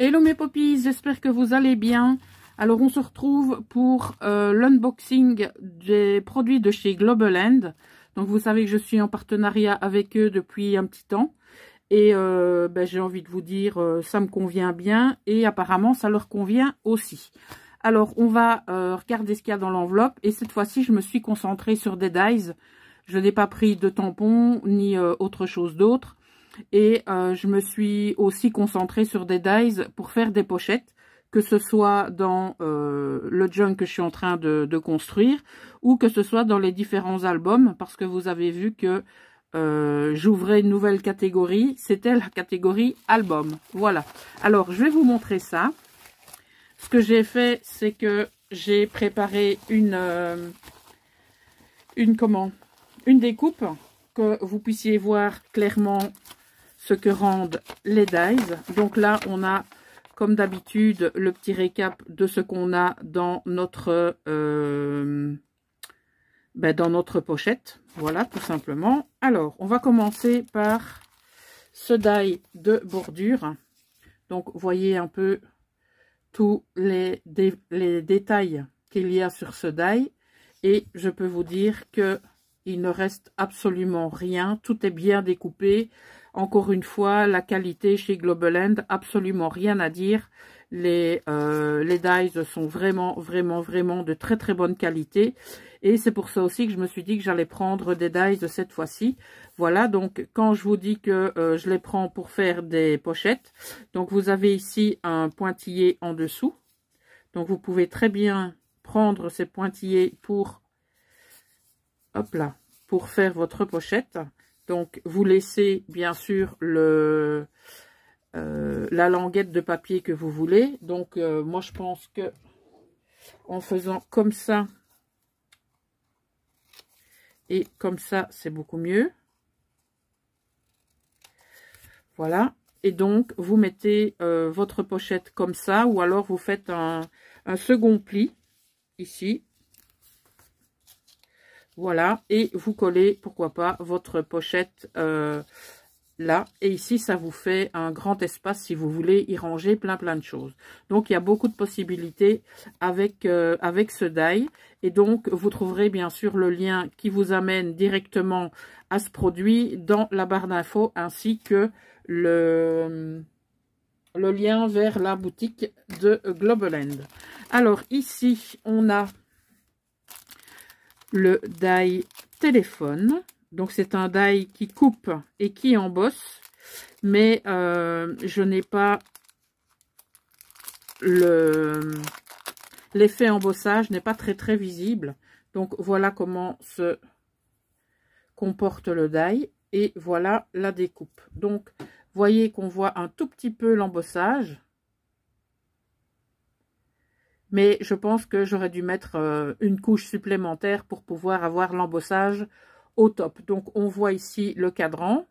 Hello mes poppies, j'espère que vous allez bien. Alors on se retrouve pour l'unboxing des produits de chez Globaland. Donc vous savez que je suis en partenariat avec eux depuis un petit temps. Et j'ai envie de vous dire, ça me convient bien et apparemment ça leur convient aussi. Alors on va regarder ce qu'il y a dans l'enveloppe et cette fois-ci je me suis concentrée sur des dies. Je n'ai pas pris de tampons ni autre chose d'autre. Et je me suis aussi concentrée sur des dies pour faire des pochettes, que ce soit dans le junk que je suis en train de construire ou que ce soit dans les différents albums, parce que vous avez vu que j'ouvrais une nouvelle catégorie, c'était la catégorie album. Voilà, alors je vais vous montrer ça. Ce que j'ai fait, c'est que j'ai préparé une découpe, que vous puissiez voir clairement ce que rendent les dies. Donc là, on a, comme d'habitude, le petit récap de ce qu'on a dans notre pochette. Voilà, tout simplement. Alors, on va commencer par ce die de bordure. Donc, voyez un peu tous les détails qu'il y a sur ce die. Et je peux vous dire que il ne reste absolument rien. Tout est bien découpé. Encore une fois, la qualité chez Globaland, absolument rien à dire. Les dies sont vraiment de très très bonne qualité. Et c'est pour ça aussi que je me suis dit que j'allais prendre des dies cette fois-ci. Voilà, donc quand je vous dis que je les prends pour faire des pochettes, donc vous avez ici un pointillé en dessous. Donc vous pouvez très bien prendre ces pointillés pour, hop là, pour faire votre pochette. Donc, vous laissez bien sûr la languette de papier que vous voulez. Donc, moi, je pense que en faisant comme ça et comme ça, c'est beaucoup mieux. Voilà. Et donc, vous mettez votre pochette comme ça, ou alors vous faites un second pli ici. Voilà, et vous collez, pourquoi pas, votre pochette là. Et ici, ça vous fait un grand espace si vous voulez y ranger plein de choses. Donc, il y a beaucoup de possibilités avec ce die. Et donc, vous trouverez bien sûr le lien qui vous amène directement à ce produit dans la barre d'infos, ainsi que le lien vers la boutique de Globaland. Alors, ici, on a le die téléphone. Donc c'est un die qui coupe et qui embosse, mais je n'ai pas l'effet embossage n'est pas très visible. Donc voilà comment se comporte le die et voilà la découpe. Donc voyez qu'on voit un tout petit peu l'embossage. Mais je pense que j'aurais dû mettre une couche supplémentaire pour pouvoir avoir l'embossage au top. Donc, on voit ici le cadran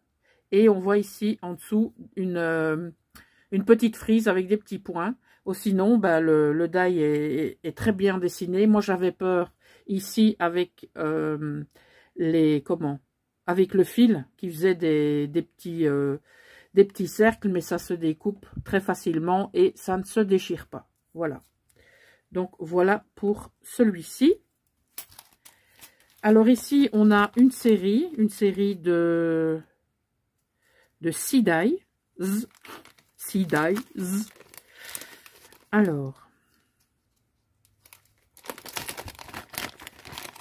et on voit ici en dessous une petite frise avec des petits points. Ou sinon, le die est très bien dessiné. Moi, j'avais peur ici avec avec le fil qui faisait des petits cercles, mais ça se découpe très facilement et ça ne se déchire pas. Voilà. Donc, voilà pour celui-ci. Alors, ici, on a une série de 6 dies. 6 dies. Alors,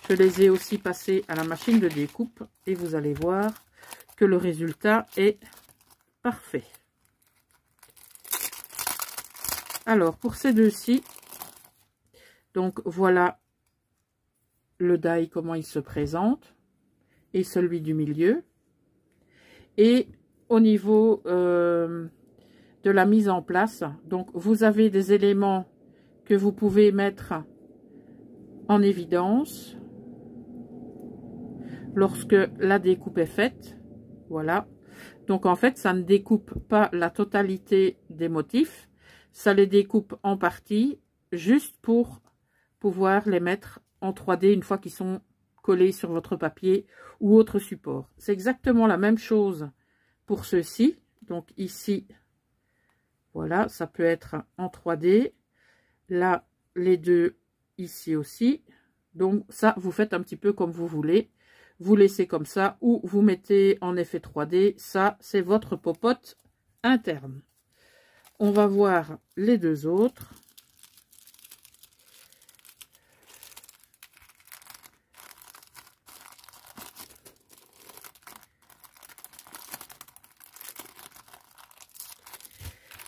je les ai aussi passés à la machine de découpe et vous allez voir que le résultat est parfait. Alors, pour ces deux-ci, donc voilà le die, comment il se présente, et celui du milieu. Et au niveau de la mise en place, donc vous avez des éléments que vous pouvez mettre en évidence lorsque la découpe est faite. Voilà. Donc en fait, ça ne découpe pas la totalité des motifs, ça les découpe en partie, juste pour pouvoir les mettre en 3D une fois qu'ils sont collés sur votre papier ou autre support. C'est exactement la même chose pour ceux-ci. Donc ici, Voilà, ça peut être en 3D. Là, les deux ici aussi. Donc ça, vous faites un petit peu comme vous voulez. Vous laissez comme ça ou vous mettez en effet 3D. Ça, c'est votre popote interne. On va voir les deux autres.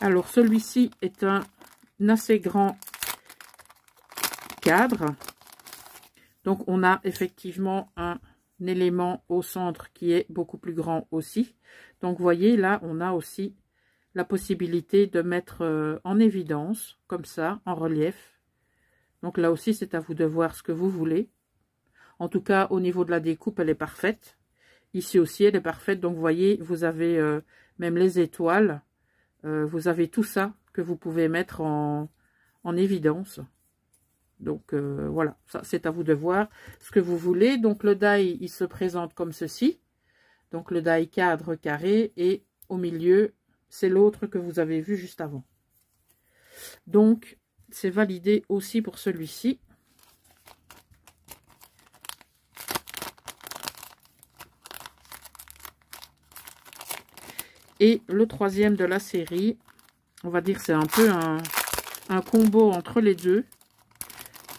Alors, celui-ci est un assez grand cadre. Donc, on a effectivement un élément au centre qui est beaucoup plus grand aussi. Donc, vous voyez, là, on a aussi la possibilité de mettre en évidence, comme ça, en relief. Donc, là aussi, c'est à vous de voir ce que vous voulez. En tout cas, au niveau de la découpe, elle est parfaite. Ici aussi, elle est parfaite. Donc, vous voyez, vous avez même les étoiles. Vous avez tout ça que vous pouvez mettre en évidence. Donc, voilà, ça c'est à vous de voir ce que vous voulez. Donc, le die, il se présente comme ceci. Donc, le die cadre carré et au milieu, c'est l'autre que vous avez vu juste avant. Donc, c'est validé aussi pour celui-ci. Et le troisième de la série, on va dire c'est un peu un combo entre les deux.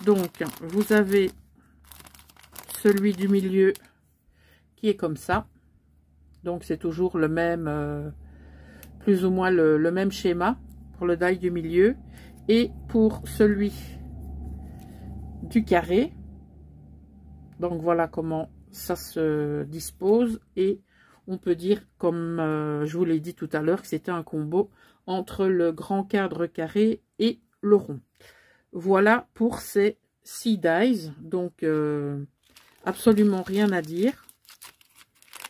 Donc, vous avez celui du milieu qui est comme ça. Donc, c'est toujours le même, plus ou moins le même schéma pour le die du milieu. Et pour celui du carré, donc voilà comment ça se dispose. Et on peut dire, comme je vous l'ai dit tout à l'heure, que c'était un combo entre le grand cadre carré et le rond. Voilà pour ces 6 dies. Donc, absolument rien à dire.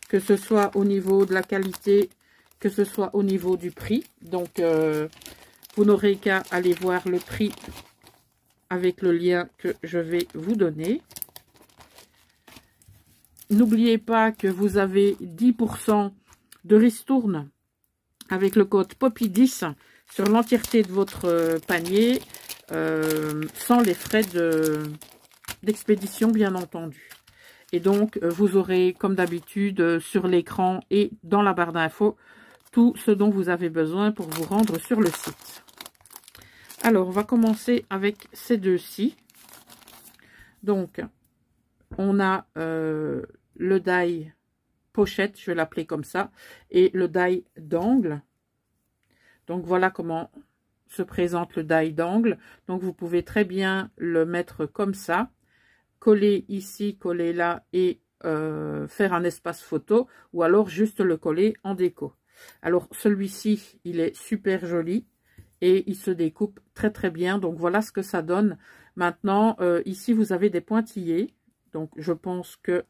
Que ce soit au niveau de la qualité, que ce soit au niveau du prix. Donc, vous n'aurez qu'à aller voir le prix avec le lien que je vais vous donner. N'oubliez pas que vous avez 10% de ristourne avec le code POPPY10 sur l'entièreté de votre panier, sans les frais d'expédition, bien entendu. Et donc, vous aurez, comme d'habitude, sur l'écran et dans la barre d'infos, tout ce dont vous avez besoin pour vous rendre sur le site. Alors, on va commencer avec ces deux-ci. Donc, on a le die pochette, je vais l'appeler comme ça, et le die d'angle. Donc, voilà comment se présente le die d'angle. Donc, vous pouvez très bien le mettre comme ça, coller ici, coller là et faire un espace photo, ou alors juste le coller en déco. Alors, celui-ci, il est super joli et il se découpe très très bien. Donc, voilà ce que ça donne. Maintenant, ici, vous avez des pointillés. Donc, je pense que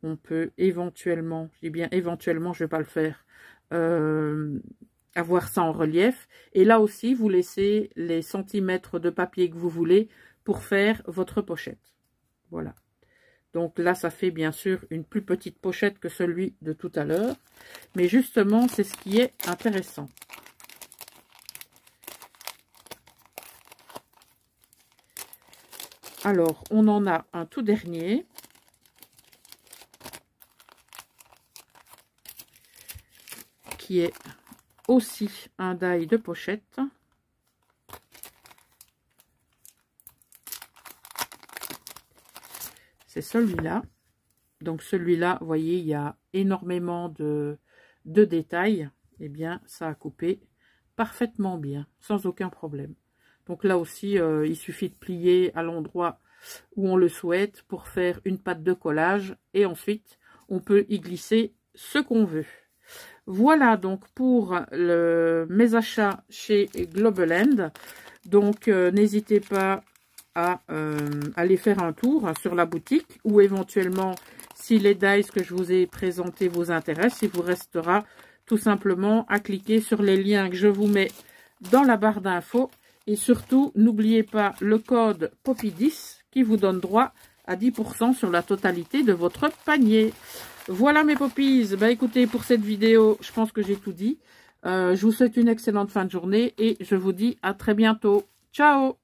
on peut éventuellement, je dis bien éventuellement, je ne vais pas le faire, avoir ça en relief. Et là aussi, vous laissez les centimètres de papier que vous voulez pour faire votre pochette. Voilà. Donc là, ça fait bien sûr une plus petite pochette que celui de tout à l'heure. Mais justement, c'est ce qui est intéressant. Alors, on en a un tout dernier. Qui est aussi un die de pochette. C'est celui-là. Donc celui-là, vous voyez, il y a énormément de détails. Eh bien, ça a coupé parfaitement bien, sans aucun problème. Donc là aussi, il suffit de plier à l'endroit où on le souhaite pour faire une patte de collage. Et ensuite, on peut y glisser ce qu'on veut. Voilà donc pour mes achats chez Globaland. Donc, n'hésitez pas à aller faire un tour sur la boutique ou éventuellement, si les dies que je vous ai présentés vous intéressent, il vous restera tout simplement à cliquer sur les liens que je vous mets dans la barre d'infos. Et surtout, n'oubliez pas le code POPPY10 qui vous donne droit à 10% sur la totalité de votre panier. Voilà mes poppies. Bah écoutez, pour cette vidéo, je pense que j'ai tout dit. Je vous souhaite une excellente fin de journée et je vous dis à très bientôt. Ciao!